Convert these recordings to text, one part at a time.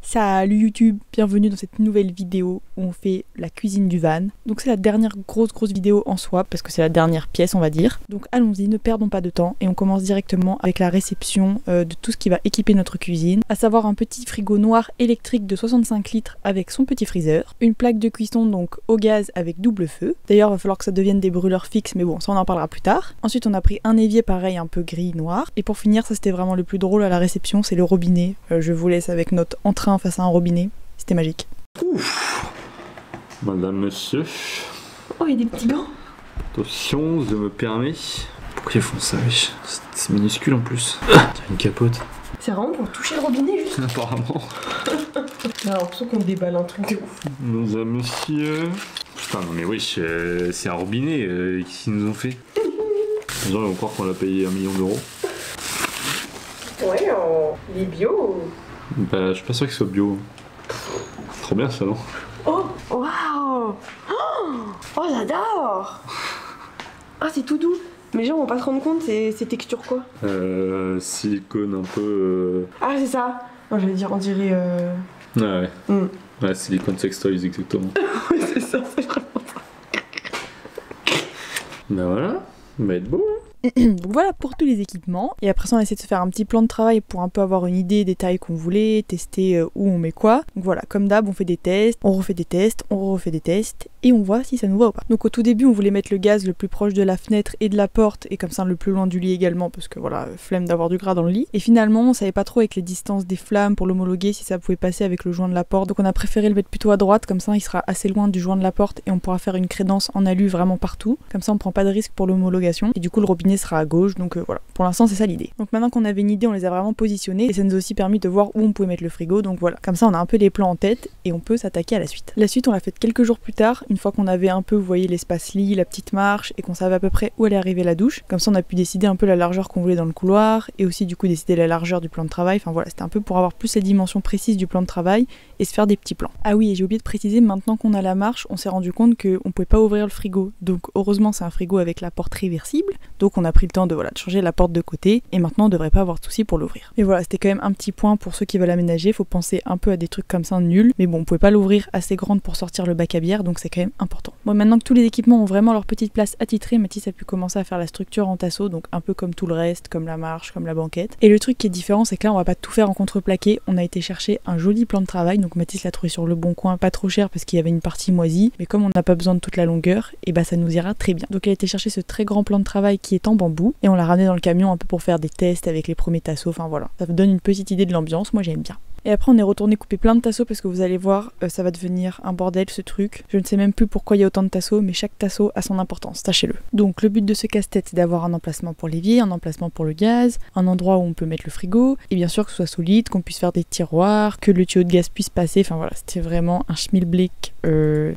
Salut YouTube, bienvenue dans cette nouvelle vidéo où on fait la cuisine du van. Donc c'est la dernière grosse vidéo en soi parce que c'est la dernière pièce on va dire. Donc allons-y, ne perdons pas de temps et on commence directement avec la réception de tout ce qui va équiper notre cuisine. À savoir un petit frigo noir électrique de 65 litres avec son petit freezer. Une plaque de cuisson donc au gaz avec double feu. D'ailleurs il va falloir que ça devienne des brûleurs fixes mais bon ça on en parlera plus tard. Ensuite on a pris un évier pareil un peu gris noir. Et pour finir ça c'était vraiment le plus drôle à la réception, c'est le robinet. Je vous laisse avec notre entrain face à un robinet, c'était magique. Ouf. Madame, monsieur. Oh, il y a des petits gants. Attention, je me permets. Pourquoi ils font ça, wesh? C'est minuscule en plus. T'as une capote. C'est vraiment pour toucher le robinet juste. Apparemment. J'ai l'impression qu'on déballe un truc de ouf. Madame, monsieur. Putain, non mais wesh, c'est un robinet qu'ils nous ont fait. Les gens ils vont croire qu'on l'a payé 1 million d'euros. Ouais, il est bio. Bah, je suis pas sûr qu'il soit bio. C'est trop bien ça, non? Oh, waouh! Oh, j'adore! Ah, c'est tout doux. Mais les gens vont pas se rendre compte, c'est texture quoi? Silicone un peu. Ah, c'est ça. Non, je vais dire, on dirait. Ouais. Ouais, silicone sex toys, exactement. Oui, c'est ça, c'est vraiment ça. Bah voilà, il va être beau. Donc voilà pour tous les équipements. Et après ça on a essayé de se faire un petit plan de travail pour un peu avoir une idée des tailles qu'on voulait, tester où on met quoi. Donc voilà, comme d'hab on fait des tests, on refait des tests, on refait des tests et on voit si ça nous va ou pas. Donc au tout début on voulait mettre le gaz le plus proche de la fenêtre et de la porte et comme ça le plus loin du lit également parce que voilà, flemme d'avoir du gras dans le lit. Et finalement on savait pas trop avec les distances des flammes pour l'homologuer si ça pouvait passer avec le joint de la porte. Donc on a préféré le mettre plutôt à droite, comme ça il sera assez loin du joint de la porte et on pourra faire une crédence en alu vraiment partout. Comme ça on prend pas de risque pour l'homologation et du coup le robinet sera à gauche. Donc voilà, pour l'instant c'est ça l'idée. Donc maintenant qu'on avait une idée, on les a vraiment positionnés et ça nous a aussi permis de voir où on pouvait mettre le frigo. Donc voilà, comme ça on a un peu les plans en tête et on peut s'attaquer à la suite. La suite on l'a faite quelques jours plus tard, une fois qu'on avait un peu, vous voyez, l'espace lit, la petite marche et qu'on savait à peu près où allait arriver la douche. Comme ça on a pu décider un peu la largeur qu'on voulait dans le couloir et aussi du coup décider la largeur du plan de travail. Enfin voilà, c'était un peu pour avoir plus les dimensions précises du plan de travail et se faire des petits plans. Ah oui, et j'ai oublié de préciser, maintenant qu'on a la marche, on s'est rendu compte qu'on pouvait pas ouvrir le frigo. Donc heureusement c'est un frigo avec la porte réversible. Donc on a pris le temps de changer la porte de côté et maintenant on devrait pas avoir de soucis pour l'ouvrir. Mais voilà, c'était quand même un petit point pour ceux qui veulent aménager, faut penser un peu à des trucs comme ça nuls, mais bon, on pouvait pas l'ouvrir assez grande pour sortir le bac à bière, donc c'est quand même important. Bon, maintenant que tous les équipements ont vraiment leur petite place attitrée, Mathis a pu commencer à faire la structure en tasseau, donc un peu comme tout le reste, comme la marche, comme la banquette. Et le truc qui est différent, c'est que là on va pas tout faire en contreplaqué, on a été chercher un joli plan de travail, donc Mathis l'a trouvé sur le bon coin, pas trop cher parce qu'il y avait une partie moisie, mais comme on n'a pas besoin de toute la longueur, et bah ça nous ira très bien. Donc il a été chercher ce très grand plan de travail qui est en bambou, et on l'a ramené dans le camion un peu pour faire des tests avec les premiers tasseaux, enfin voilà. Ça vous donne une petite idée de l'ambiance, moi j'aime bien. Et après on est retourné couper plein de tasseaux parce que vous allez voir, ça va devenir un bordel ce truc. Je ne sais même plus pourquoi il y a autant de tasseaux, mais chaque tasseau a son importance, sachez-le. Donc le but de ce casse-tête c'est d'avoir un emplacement pour l'évier, un emplacement pour le gaz, un endroit où on peut mettre le frigo, et bien sûr que ce soit solide, qu'on puisse faire des tiroirs, que le tuyau de gaz puisse passer, enfin voilà, c'était vraiment un schmilblick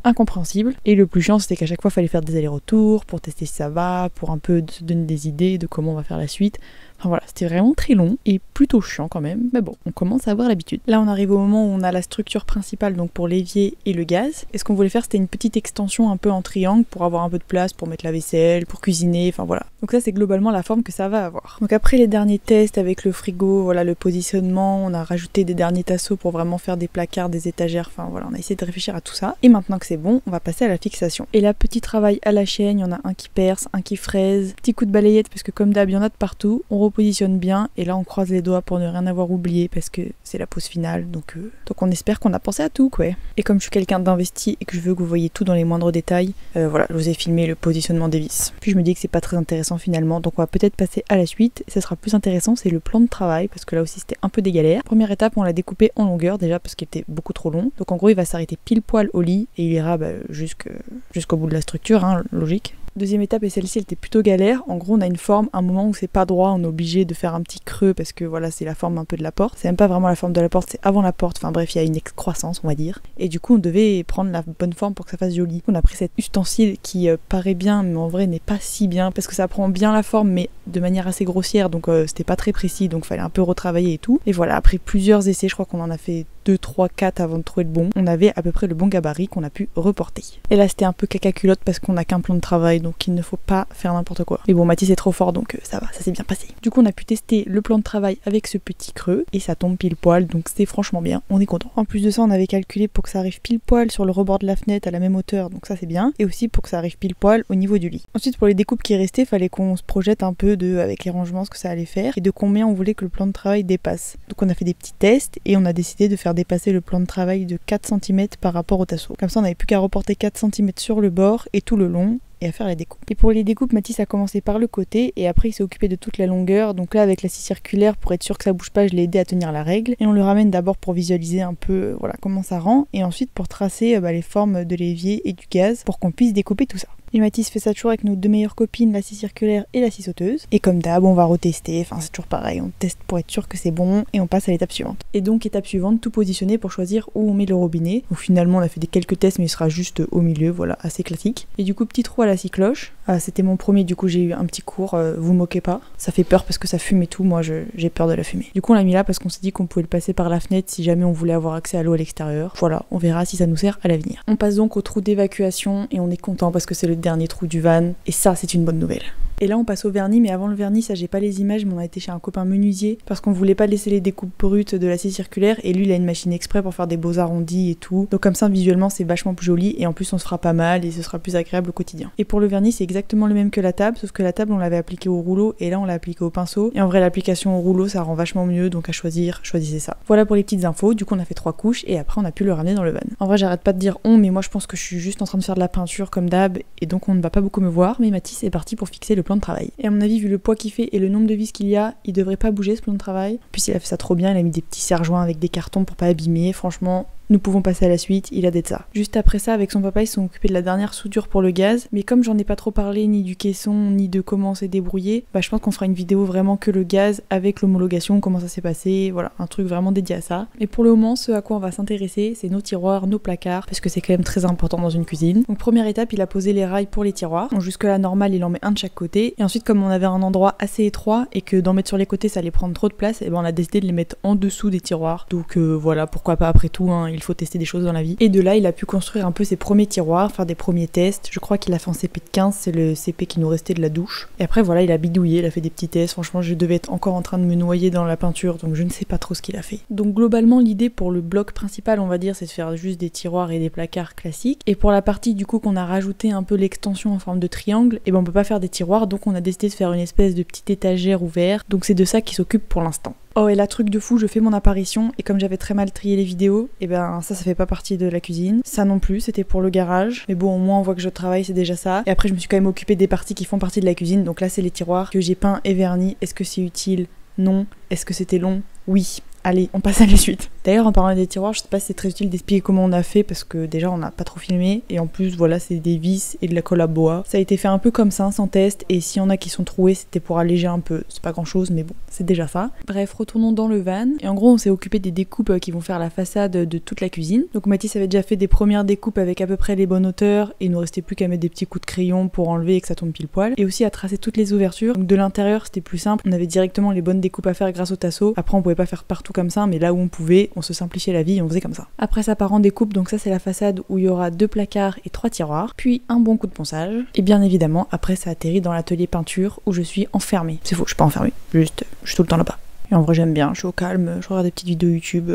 incompréhensible. Et le plus chiant c'était qu'à chaque fois il fallait faire des allers-retours pour tester si ça va, pour un peu se donner des idées de comment on va faire la suite. Enfin voilà, c'était vraiment très long et plutôt chiant quand même, mais bon, on commence à avoir l'habitude. Là on arrive au moment où on a la structure principale, donc pour l'évier et le gaz. Et ce qu'on voulait faire c'était une petite extension un peu en triangle pour avoir un peu de place, pour mettre la vaisselle, pour cuisiner, enfin voilà. Donc ça c'est globalement la forme que ça va avoir. Donc après les derniers tests avec le frigo, voilà le positionnement, on a rajouté des derniers tasseaux pour vraiment faire des placards, des étagères, enfin voilà, on a essayé de réfléchir à tout ça. Et maintenant que c'est bon, on va passer à la fixation. Et là petit travail à la chaîne, il y en a un qui perce, un qui fraise, petit coup de balayette parce que comme d'hab il y en a de partout, on repositionne bien et là on croise les doigts pour ne rien avoir oublié parce que c'est la pause finale donc on espère qu'on a pensé à tout quoi. Et comme je suis quelqu'un d'investi et que je veux que vous voyez tout dans les moindres détails, voilà, je vous ai filmé le positionnement des vis. Puis je me dis que c'est pas très intéressant finalement, donc on va peut-être passer à la suite. Et ça sera plus intéressant, c'est le plan de travail parce que là aussi c'était un peu des galères. Première étape, on l'a découpé en longueur déjà parce qu'il était beaucoup trop long. Donc en gros il va s'arrêter pile poil au lit et il ira jusqu'au bout de la structure, hein, logique. Deuxième étape, et celle-ci elle était plutôt galère. En gros on a une forme, un moment où c'est pas droit, on est obligé de faire un petit creux parce que voilà c'est la forme un peu de la porte. C'est même pas vraiment la forme de la porte, c'est avant la porte, enfin bref il y a une excroissance on va dire. Et du coup on devait prendre la bonne forme pour que ça fasse joli. On a pris cet ustensile qui paraît bien mais en vrai n'est pas si bien parce que ça prend bien la forme mais de manière assez grossière donc c'était pas très précis donc fallait un peu retravailler et tout. Et voilà, après plusieurs essais, je crois qu'on en a fait 2, 3, 4 avant de trouver le bon, on avait à peu près le bon gabarit qu'on a pu reporter. Et là c'était un peu caca culotte parce qu'on n'a qu'un plan de travail, donc il ne faut pas faire n'importe quoi. Mais bon, Mathis est trop fort, donc ça va, ça s'est bien passé. Du coup on a pu tester le plan de travail avec ce petit creux et ça tombe pile poil, donc c'est franchement bien, on est content. En plus de ça, on avait calculé pour que ça arrive pile poil sur le rebord de la fenêtre à la même hauteur, donc ça c'est bien, et aussi pour que ça arrive pile poil au niveau du lit. Ensuite pour les découpes qui restaient, fallait qu'on se projette un peu avec les rangements ce que ça allait faire et de combien on voulait que le plan de travail dépasse. Donc on a fait des petits tests et on a décidé de faire dépasser le plan de travail de 4 cm par rapport au tasseau. Comme ça on n'avait plus qu'à reporter 4 cm sur le bord et tout le long et à faire les découpes. Et pour les découpes, Mathis a commencé par le côté et après il s'est occupé de toute la longueur. Donc là avec la scie circulaire, pour être sûr que ça bouge pas, je l'ai aidé à tenir la règle. Et on le ramène d'abord pour visualiser un peu voilà comment ça rend et ensuite pour tracer les formes de l'évier et du gaz pour qu'on puisse découper tout ça. Et Mathis fait ça toujours avec nos deux meilleures copines, la scie circulaire et la scie sauteuse. Et comme d'hab, on va retester, enfin c'est toujours pareil, on teste pour être sûr que c'est bon et on passe à l'étape suivante. Et donc étape suivante, tout positionner pour choisir où on met le robinet. Donc finalement on a fait quelques tests mais il sera juste au milieu, voilà, assez classique. Et du coup petit trou à la scie cloche. C'était mon premier, du coup j'ai eu un petit cours, vous moquez pas. Ça fait peur parce que ça fume et tout, moi j'ai peur de la fumée. Du coup on l'a mis là parce qu'on s'est dit qu'on pouvait le passer par la fenêtre si jamais on voulait avoir accès à l'eau à l'extérieur. Voilà, on verra si ça nous sert à l'avenir. On passe donc au trou d'évacuation et on est content parce que c'est le dernier trou du van et ça c'est une bonne nouvelle. Et là on passe au vernis, mais avant le vernis, ça j'ai pas les images, mais on a été chez un copain menuisier parce qu'on voulait pas laisser les découpes brutes de la scie circulaire et lui il a une machine exprès pour faire des beaux arrondis et tout. Donc comme ça visuellement c'est vachement plus joli et en plus on se fera pas mal et ce sera plus agréable au quotidien. Et pour le vernis c'est exactement le même que la table, sauf que la table on l'avait appliqué au rouleau et là on l'a appliqué au pinceau. Et en vrai l'application au rouleau ça rend vachement mieux, donc à choisir, choisissez ça. Voilà pour les petites infos, du coup on a fait 3 couches et après on a pu le ramener dans le van. En vrai j'arrête pas de dire on, mais moi je pense que je suis juste en train de faire de la peinture comme d'hab et donc on ne va pas beaucoup me voir, mais Mathis est parti pour fixer le plan de travail. Et à mon avis vu le poids qu'il fait et le nombre de vis qu'il y a, il devrait pas bouger ce plan de travail. En plus il a fait ça trop bien, il a mis des petits serre-joints avec des cartons pour pas abîmer, franchement nous pouvons passer à la suite, il a d'être ça. Juste après ça, avec son papa, ils se sont occupés de la dernière soudure pour le gaz, mais comme j'en ai pas trop parlé, ni du caisson, ni de comment on s'est débrouillé, je pense qu'on fera une vidéo vraiment que le gaz, avec l'homologation, comment ça s'est passé, voilà, un truc vraiment dédié à ça. Mais pour le moment, ce à quoi on va s'intéresser, c'est nos tiroirs, nos placards, parce que c'est quand même très important dans une cuisine. Donc première étape, il a posé les rails pour les tiroirs. Donc jusque là, normal, il en met un de chaque côté. Et ensuite, comme on avait un endroit assez étroit, et que d'en mettre sur les côtés, ça allait prendre trop de place, et on a décidé de les mettre en dessous des tiroirs. Donc voilà, pourquoi pas après tout, hein, il faut tester des choses dans la vie. Et de là, il a pu construire un peu ses premiers tiroirs, faire des premiers tests. Je crois qu'il a fait en CP de 15, c'est le CP qui nous restait de la douche. Et après, voilà, il a bidouillé, il a fait des petits tests. Franchement, je devais être encore en train de me noyer dans la peinture, donc je ne sais pas trop ce qu'il a fait. Donc globalement, l'idée pour le bloc principal, on va dire, c'est de faire juste des tiroirs et des placards classiques. Et pour la partie du coup qu'on a rajouté un peu l'extension en forme de triangle, et on peut pas faire des tiroirs, donc on a décidé de faire une espèce de petite étagère ouverte. Donc c'est de ça qu'il s'occupe pour l'instant. Oh et là truc de fou, je fais mon apparition et comme j'avais très mal trié les vidéos, et ça fait pas partie de la cuisine. Ça non plus, c'était pour le garage. Mais bon au moins on voit que je travaille, c'est déjà ça. Et après je me suis quand même occupée des parties qui font partie de la cuisine. Donc là c'est les tiroirs que j'ai peints et vernis. Est-ce que c'est utile? Non. Est-ce que c'était long? Oui. Allez, on passe à la suite. D'ailleurs, en parlant des tiroirs, je sais pas si c'est très utile d'expliquer comment on a fait parce que déjà on n'a pas trop filmé et en plus voilà c'est des vis et de la colle à bois. Ça a été fait un peu comme ça, sans test, et s'il y en a qui sont troués, c'était pour alléger un peu. C'est pas grand chose mais bon, c'est déjà ça. Bref, retournons dans le van et en gros on s'est occupé des découpes qui vont faire la façade de toute la cuisine. Donc Mathis avait déjà fait des premières découpes avec à peu près les bonnes hauteurs et il nous restait plus qu'à mettre des petits coups de crayon pour enlever et que ça tombe pile poil. Et aussi à tracer toutes les ouvertures. Donc de l'intérieur c'était plus simple, on avait directement les bonnes découpes à faire grâce au tasseau. Après on pouvait pas faire partout comme ça, mais là où on pouvait, on se simplifiait la vie et on faisait comme ça. Après ça part en découpe, donc ça c'est la façade où il y aura 2 placards et 3 tiroirs, puis un bon coup de ponçage. Et bien évidemment, après ça atterrit dans l'atelier peinture où je suis enfermée. C'est faux, je suis pas enfermée, juste je suis tout le temps là-bas. Et en vrai j'aime bien, je suis au calme, je regarde des petites vidéos YouTube.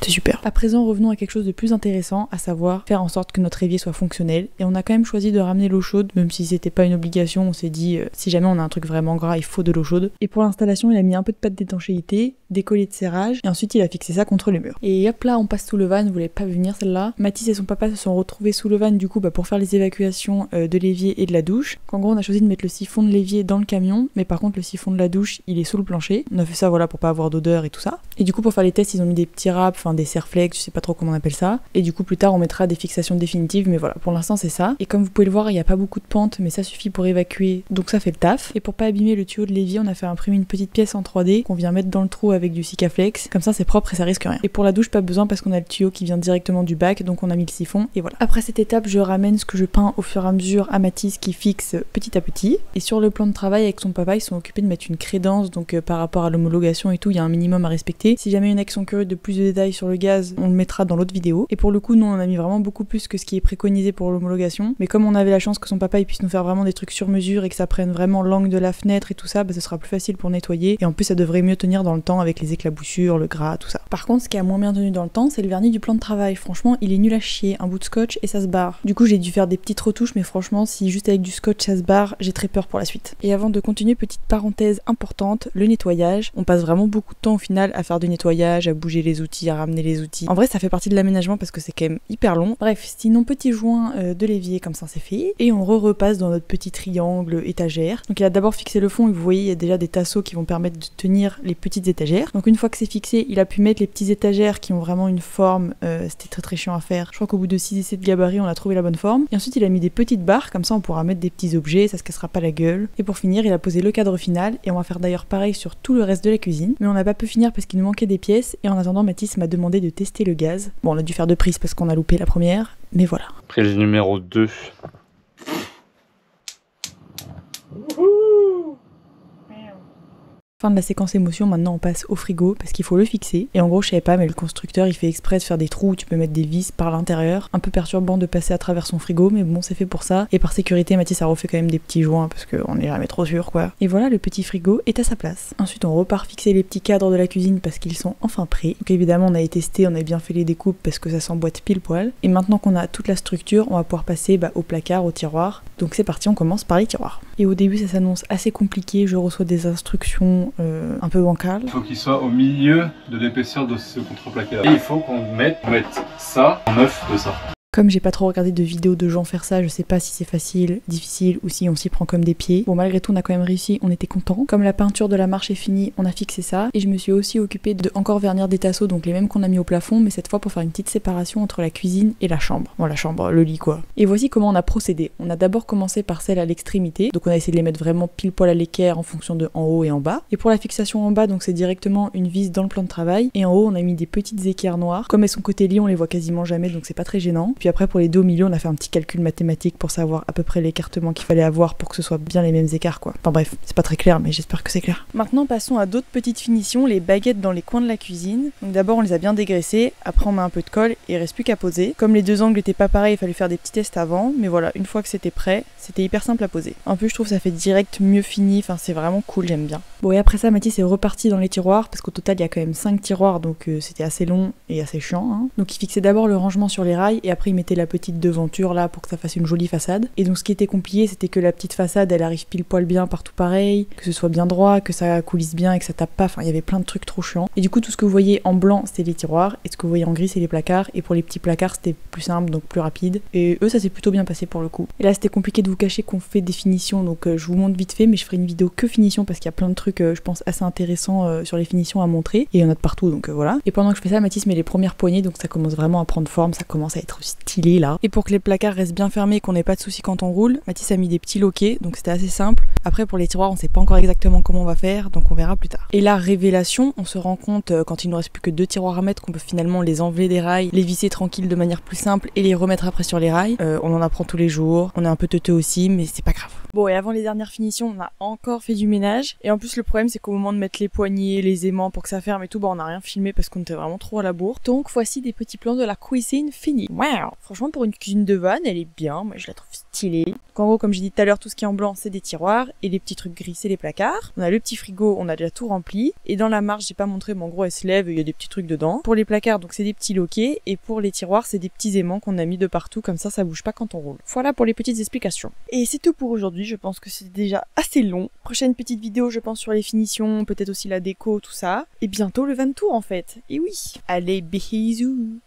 C'est super. À présent, revenons à quelque chose de plus intéressant, à savoir faire en sorte que notre évier soit fonctionnel. Et on a quand même choisi de ramener l'eau chaude, même si c'était pas une obligation, on s'est dit si jamais on a un truc vraiment gras, il faut de l'eau chaude. Et pour l'installation, il a mis un peu de pâte d'étanchéité, des colliers de serrage, et ensuite il a fixé ça contre le mur. Et hop là, on passe sous le van, vous voulez pas venir celle-là. Mathis et son papa se sont retrouvés sous le van du coup pour faire les évacuations de l'évier et de la douche. En gros, on a choisi de mettre le siphon de l'évier dans le camion, mais par contre le siphon de la douche, il est sous le plancher. On a fait ça voilà pour pas avoir d'odeur et tout ça. Et du coup pour faire les tests, ils ont mis des petits râpes, enfin des serre-flex, je sais pas trop comment on appelle ça. Et du coup plus tard on mettra des fixations définitives, mais voilà, pour l'instant c'est ça. Et comme vous pouvez le voir, il y a pas beaucoup de pente, mais ça suffit pour évacuer, donc ça fait le taf. Et pour pas abîmer le tuyau de l'évier, on a fait imprimer une petite pièce en 3D qu'on vient mettre dans le trou avec du Sikaflex. Comme ça c'est propre et ça risque rien. Et pour la douche, pas besoin parce qu'on a le tuyau qui vient directement du bac, donc on a mis le siphon et voilà. Après cette étape, je ramène ce que je peins au fur et à mesure à Mathis qui fixe petit à petit. Et sur le plan de travail avec son papa, ils sont occupés de mettre une crédence, donc par rapport à l'homologation et tout, il y a un minimum à respecter. Si jamais il y en a qui sont curieux de plus de détails sur le gaz, on le mettra dans l'autre vidéo. Et pour le coup, nous on a mis vraiment beaucoup plus que ce qui est préconisé pour l'homologation. Mais comme on avait la chance que son papa il puisse nous faire vraiment des trucs sur mesure et que ça prenne vraiment l'angle de la fenêtre et tout ça, bah, ce sera plus facile pour nettoyer. Et en plus ça devrait mieux tenir dans le temps avec les éclaboussures, le gras, tout ça. Par contre, ce qui a moins bien tenu dans le temps, c'est le vernis du plan de travail. Franchement, il est nul à chier, un bout de scotch et ça se barre. Du coup, j'ai dû faire des petites retouches, mais franchement, si juste avec du scotch ça se barre, j'ai très peur pour la suite. Et avant de continuer, petite parenthèse importante, le nettoyage. On passe vraiment beaucoup de temps au final à faire du nettoyage, à bouger les outils, à ramener les outils. En vrai, ça fait partie de l'aménagement parce que c'est quand même hyper long. Bref, sinon petit joint de l'évier comme ça c'est fait. Et on repasse dans notre petit triangle étagère. Donc il a d'abord fixé le fond et vous voyez, il y a déjà des tasseaux qui vont permettre de tenir les petites étagères. Donc une fois que c'est fixé, il a pu mettre les petites étagères qui ont vraiment une forme. C'était très chiant à faire. Je crois qu'au bout de 6 essais de gabarit, on a trouvé la bonne forme. Et ensuite, il a mis des petites barres, comme ça on pourra mettre des petits objets, ça se cassera pas la gueule. Et pour finir, il a posé le cadre final. Et on va faire d'ailleurs pareil sur tout le reste de la cuisine. Mais on n'a pas pu finir parce qu'il nous manquait des pièces. Et en attendant, Mathis m'a demandé de tester le gaz. Bon, on a dû faire 2 prises parce qu'on a loupé la première. Mais voilà. Prise numéro 2. Fin de la séquence émotion, maintenant on passe au frigo parce qu'il faut le fixer. Et en gros, je savais pas, mais le constructeur il fait exprès de faire des trous où tu peux mettre des vis par l'intérieur. Un peu perturbant de passer à travers son frigo, mais bon, c'est fait pour ça. Et par sécurité, Mathis a refait quand même des petits joints parce qu'on est jamais trop sûr quoi. Et voilà, le petit frigo est à sa place. Ensuite, on repart fixer les petits cadres de la cuisine parce qu'ils sont enfin prêts. Donc évidemment, on avait testé, on avait bien fait les découpes parce que ça s'emboîte pile poil. Et maintenant qu'on a toute la structure, on va pouvoir passer au placard, au tiroir. Donc c'est parti, on commence par les tiroirs. Et au début, ça s'annonce assez compliqué. Je reçois des instructions un peu bancales. Il faut qu'il soit au milieu de l'épaisseur de ce contreplaqué là. Et il faut qu'on mette ça en œuf de ça. Comme j'ai pas trop regardé de vidéos de gens faire ça, je sais pas si c'est facile, difficile ou si on s'y prend comme des pieds. Bon, malgré tout, on a quand même réussi, on était contents. Comme la peinture de la marche est finie, on a fixé ça. Et je me suis aussi occupée de encore vernir des tasseaux, donc les mêmes qu'on a mis au plafond, mais cette fois pour faire une petite séparation entre la cuisine et la chambre. Bon, la chambre, le lit quoi. Et voici comment on a procédé. On a d'abord commencé par celle à l'extrémité, donc on a essayé de les mettre vraiment pile poil à l'équerre en fonction de en haut et en bas. Et pour la fixation en bas, donc c'est directement une vis dans le plan de travail. Et en haut, on a mis des petites équerres noires. Comme elles sont côté lit, on les voit quasiment jamais, donc c'est pas très gênant. Puis après, pour les deux au milieu, on a fait un petit calcul mathématique pour savoir à peu près l'écartement qu'il fallait avoir pour que ce soit bien les mêmes écarts quoi. Enfin bref, c'est pas très clair mais j'espère que c'est clair. Maintenant passons à d'autres petites finitions, les baguettes dans les coins de la cuisine. Donc d'abord on les a bien dégraissées, après on met un peu de colle et il reste plus qu'à poser. Comme les deux angles étaient pas pareils, il fallait faire des petits tests avant, mais voilà, une fois que c'était prêt, c'était hyper simple à poser. En plus je trouve que ça fait direct mieux fini, enfin c'est vraiment cool, j'aime bien. Bon et après ça Mathis est reparti dans les tiroirs parce qu'au total il y a quand même 5 tiroirs donc c'était assez long et assez chiant hein. Donc il fixait d'abord le rangement sur les rails et après il mettait la petite devanture là pour que ça fasse une jolie façade. Et donc ce qui était compliqué c'était que la petite façade elle arrive pile poil bien partout pareil, que ce soit bien droit, que ça coulisse bien et que ça tape pas, enfin il y avait plein de trucs trop chiants. Et du coup tout ce que vous voyez en blanc c'était les tiroirs et ce que vous voyez en gris c'est les placards et pour les petits placards c'était plus simple donc plus rapide et eux ça s'est plutôt bien passé pour le coup. Et là c'était compliqué de vous cacher qu'on fait des finitions donc je vous montre vite fait mais je ferai une vidéo que finition parce qu'il y a plein de trucs je pense assez intéressants sur les finitions à montrer et il y en a de partout donc voilà. Et pendant que je fais ça Mathis met les premières poignées donc ça commence vraiment à prendre forme, ça commence à être stylé là. Et pour que les placards restent bien fermés, qu'on n'ait pas de soucis quand on roule, Mathis a mis des petits loquets donc c'était assez simple. Après pour les tiroirs on sait pas encore exactement comment on va faire donc on verra plus tard. Et là révélation, on se rend compte quand il nous reste plus que 2 tiroirs à mettre qu'on peut finalement les enlever des rails, les visser tranquille de manière plus simple et les remettre après sur les rails. On en apprend tous les jours, on est un peu teuteux aussi mais c'est pas grave. Bon et avant les dernières finitions on a encore fait du ménage et en plus le problème c'est qu'au moment de mettre les poignées, les aimants pour que ça ferme et tout on n'a rien filmé parce qu'on était vraiment trop à la bourre. Donc voici des petits plans de la cuisine finie. Wow. Franchement pour une cuisine de van elle est bien, moi je la trouve stylée. Donc en gros comme j'ai dit tout à l'heure tout ce qui est en blanc c'est des tiroirs et les petits trucs gris c'est les placards. On a le petit frigo, on a déjà tout rempli et dans la marche j'ai pas montré mais en gros elle se lève et il y a des petits trucs dedans. Pour les placards donc c'est des petits loquets et pour les tiroirs c'est des petits aimants qu'on a mis de partout comme ça bouge pas quand on roule. Voilà pour les petites explications. Et c'est tout pour aujourd'hui, je pense que c'est déjà assez long. Prochaine petite vidéo je pense sur les finitions, peut-être aussi la déco, tout ça. Et bientôt le van tour en fait. Et oui. Allez bisous.